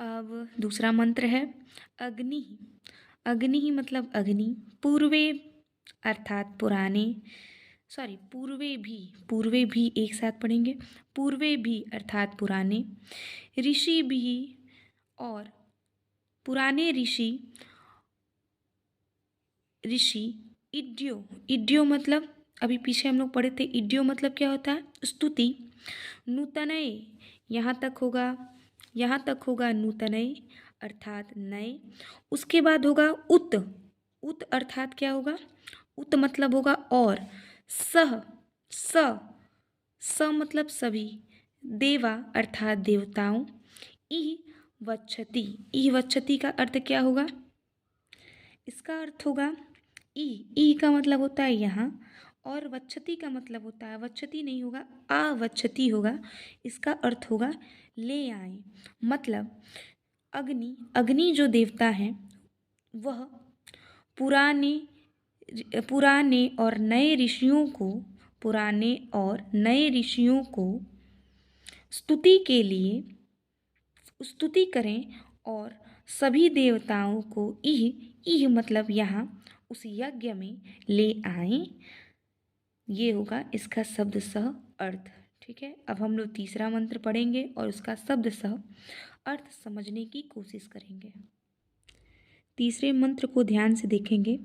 अब दूसरा मंत्र है अग्नि। अग्नि मतलब अग्नि। पूर्वे अर्थात पुराने, सॉरी पूर्वे भी एक साथ पढ़ेंगे। पूर्वे भी अर्थात पुराने, ऋषि भी और पुराने ऋषि। ऋषि इड्यो, इड्यो मतलब अभी पीछे हम लोग पढ़े थे। इड्यो मतलब क्या होता है? स्तुति। नूतनय यहाँ तक होगा नूतनय अर्थात नए। उसके बाद होगा उत। उत अर्थात क्या होगा? उत मतलब होगा और। सह स स मतलब सभी। देवा अर्थात देवताओं। इह वच्छति का अर्थ क्या होगा? इसका अर्थ होगा ई का मतलब होता है यहाँ, और वच्छति का मतलब होता है, वच्छति नहीं होगा, आवच्छति होगा। इसका अर्थ होगा ले आए। मतलब अग्नि जो देवता हैं वह पुराने पुराने और नए ऋषियों को पुराने और नए ऋषियों को स्तुति के लिए स्तुति करें और सभी देवताओं को इह मतलब यहाँ उस यज्ञ में ले आएं। ये होगा इसका शब्द सह अर्थ। ठीक है, अब हम लोग तीसरा मंत्र पढ़ेंगे और उसका शब्द सह अर्थ समझने की कोशिश करेंगे। तीसरे मंत्र को ध्यान से देखेंगे।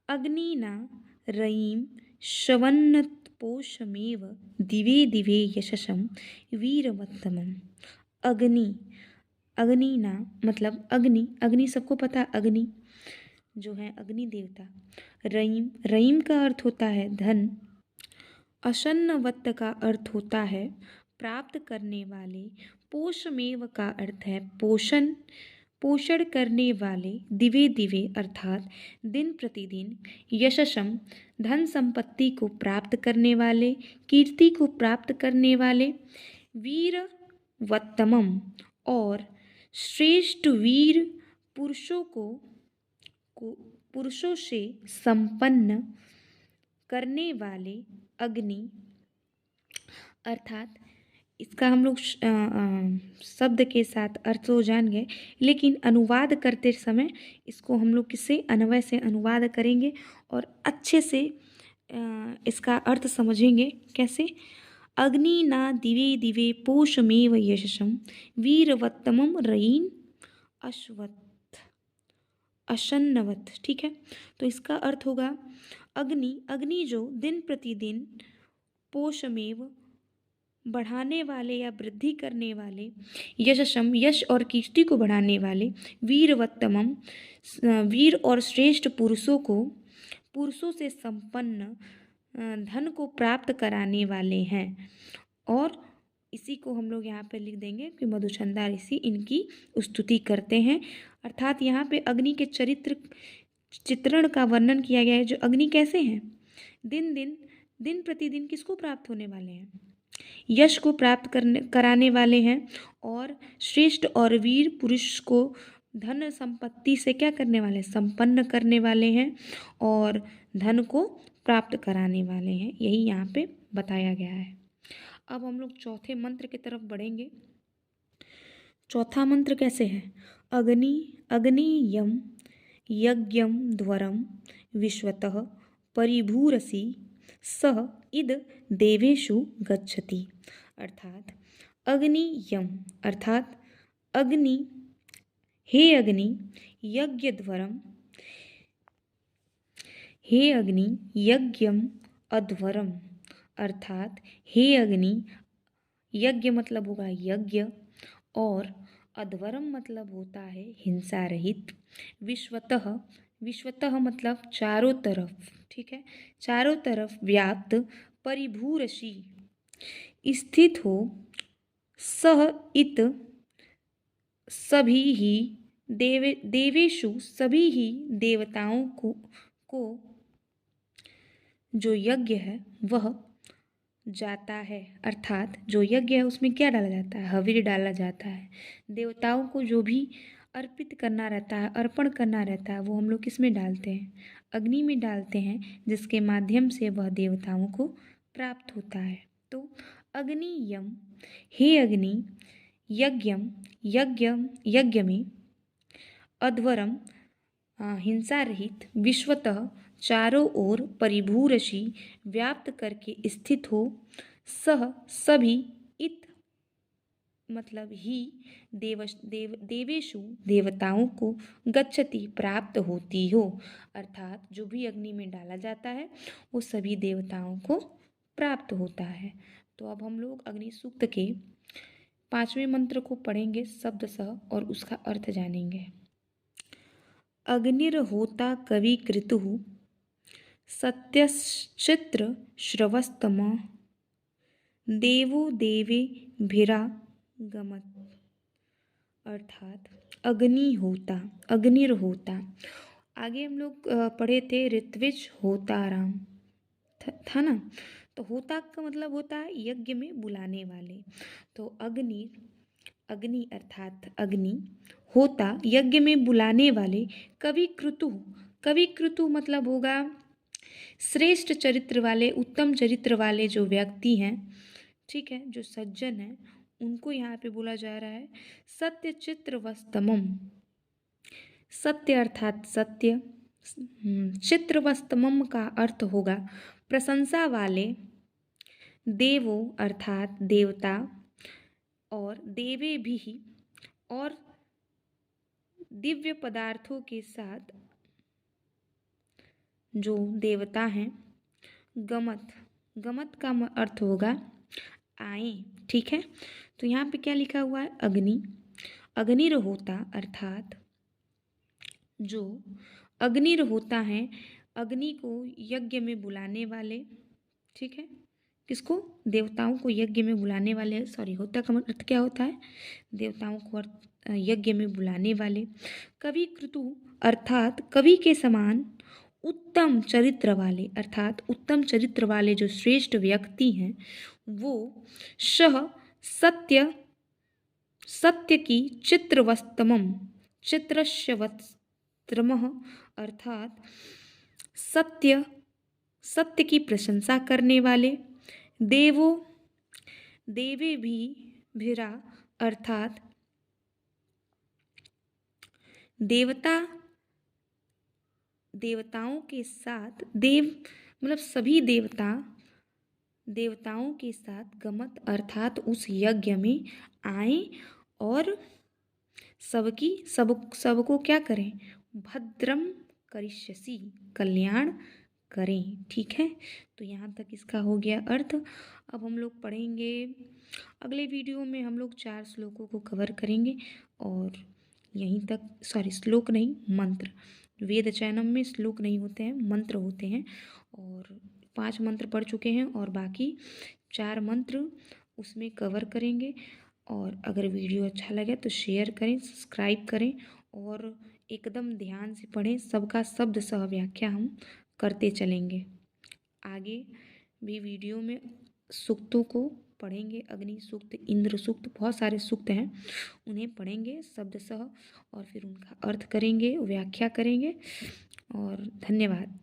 अग्निना रयिं शवन्नतपोषमेव दिवे दिवे यशसं वीरवत्तमम्। अग्निना मतलब अग्नि सबको पता, अग्नि जो है अग्नि देवता। रयिं का अर्थ होता है धन। अशन्नवत्त का अर्थ होता है प्राप्त करने वाले। पोषमेव का अर्थ है पोषण करने वाले। दिवे दिवे अर्थात दिन प्रतिदिन। यशसम धन संपत्ति को प्राप्त करने वाले, कीर्ति को प्राप्त करने वाले। वीरवत्तमम और श्रेष्ठ वीर पुरुषों से संपन्न करने वाले अग्नि। अर्थात इसका हम लोग शब्द के साथ अर्थ तो जान गए, लेकिन अनुवाद करते समय इसको हम लोग किससे अन्वय से अनुवाद करेंगे और अच्छे से इसका अर्थ समझेंगे। कैसे? अग्नि ना दिवे दिवे पोषमेव यशसं वीरवत्तमं रयिं अशन्नवत। ठीक है, तो इसका अर्थ होगा अग्नि जो दिन प्रतिदिन पोषमेव बढ़ाने वाले या वृद्धि करने वाले, यशसम यश और कीर्ति को बढ़ाने वाले, वीरवत्तमम वीर और श्रेष्ठ पुरुषों से संपन्न धन को प्राप्त कराने वाले हैं। और इसी को हम लोग यहाँ पे लिख देंगे कि मधुचंदा ऋषि इनकी स्तुति करते हैं। अर्थात यहाँ पे अग्नि के चित्रण का वर्णन किया गया है। जो अग्नि कैसे हैं? दिन प्रतिदिन किसको प्राप्त होने वाले हैं? यश को प्राप्त कराने वाले हैं, और श्रेष्ठ और वीर पुरुष को धन संपत्ति से क्या करने वाले हैं? संपन्न करने वाले हैं, और धन को प्राप्त कराने वाले हैं। यही यहाँ पे बताया गया है। अब हम लोग चौथे मंत्र की तरफ बढ़ेंगे। चौथा मंत्र कैसे है? अग्नियं यज्ञं ध्वरं विश्वतः परिभूरसि सह इद देवेषु गच्छति। अर्थात अग्नियम अर्थात अग्नि, हे अग्नि यज्ञध्वरम, हे अग्नि यज्ञम अध्वरम। अर्थात हे अग्नि, यज्ञ मतलब होगा यज्ञ, और अध्वरम मतलब होता है हिंसा रहित। विश्वतः मतलब चारों तरफ। ठीक है, चारों तरफ व्याप्त। परिभूरसि स्थित हो। सह इत सभी ही देवेषु सभी ही देवताओं को जो यज्ञ है वह जाता है। अर्थात जो यज्ञ है उसमें क्या डाला जाता है? हविर डाला जाता है। देवताओं को जो भी अर्पित करना रहता है, अर्पण करना रहता है, वो हम लोग किस में डालते हैं? अग्नि में डालते हैं, जिसके माध्यम से वह देवताओं को प्राप्त होता है। तो अग्नियम, हे अग्नि यज्ञम यज्ञ यज्ञ में अध्वरम हिंसा रहित विश्वतः चारों ओर परिभूरशी व्याप्त करके स्थित हो, सह सभी इत मतलब ही देवेशु देवताओं को गच्छति प्राप्त होती हो। अर्थात जो भी अग्नि में डाला जाता है वो सभी देवताओं को प्राप्त होता है। तो अब हम लोग अग्नि सूक्त के 5वें मंत्र को पढ़ेंगे शब्द सह और उसका अर्थ जानेंगे। अग्निर्होता कवि कृतु सत्यश्चित्र श्रवस्तम देवो देवे भिरा गमत। अर्थात अग्निर्होता। आगे हम लोग पढ़े थे ऋत्विज होताराम था ना। तो होता का मतलब होता है यज्ञ में बुलाने वाले। तो अग्नि अर्थात अग्नि होता यज्ञ में बुलाने वाले कवि कृतु मतलब होगा श्रेष्ठ चरित्र वाले, उत्तम चरित्र वाले जो व्यक्ति हैं, ठीक है, जो सज्जन हैं, उनको यहाँ पे बोला जा रहा है सत्य चित्रवस्तमम। सत्य अर्थात सत्य, चित्रवस्तमम का अर्थ होगा प्रशंसा वाले, देवो अर्थात देवता, और देवे भी और दिव्य पदार्थों के साथ जो देवता हैं। गमत का अर्थ होगा आए, ठीक है। तो यहाँ पे क्या लिखा हुआ है अग्निर्होता अर्थात जो अग्निर्होता है, अग्नि को यज्ञ में बुलाने वाले, ठीक है, किसको, देवताओं को यज्ञ में बुलाने वाले। सॉरी, होता का अर्थ क्या होता है, देवताओं को यज्ञ में बुलाने वाले। कवि कृतु अर्थात कवि के समान उत्तम चरित्र वाले, अर्थात उत्तम चरित्र वाले जो श्रेष्ठ व्यक्ति हैं वो सत्य की चित्रस्य वस्त्रमः अर्थात सत्य की प्रशंसा करने वाले। देवे भी भिरा अर्थात देवताओं के साथ, मतलब सभी देवताओं के साथ गमत अर्थात उस यज्ञ में आए और सबको क्या करें, भद्रम करिष्यसि, कल्याण करें, ठीक है। तो यहाँ तक इसका हो गया अर्थ। अब हम लोग पढ़ेंगे अगले वीडियो में, हम लोग 4 श्लोकों को कवर करेंगे और यहीं तक, सॉरी श्लोक नहीं, मंत्र। वेद चैनम में श्लोक नहीं होते हैं, मंत्र होते हैं, और 5 मंत्र पढ़ चुके हैं और बाकी 4 मंत्र उसमें कवर करेंगे। और अगर वीडियो अच्छा लगे तो शेयर करें, सब्सक्राइब करें और एकदम ध्यान से पढ़ें। सबका शब्द सह व्याख्या हम करते चलेंगे। आगे भी वीडियो में सूक्तों को पढ़ेंगे, अग्नि सूक्त, इंद्र सूक्त, बहुत सारे सूक्त हैं, उन्हें पढ़ेंगे शब्द सह और फिर उनका अर्थ करेंगे, व्याख्या करेंगे। और धन्यवाद।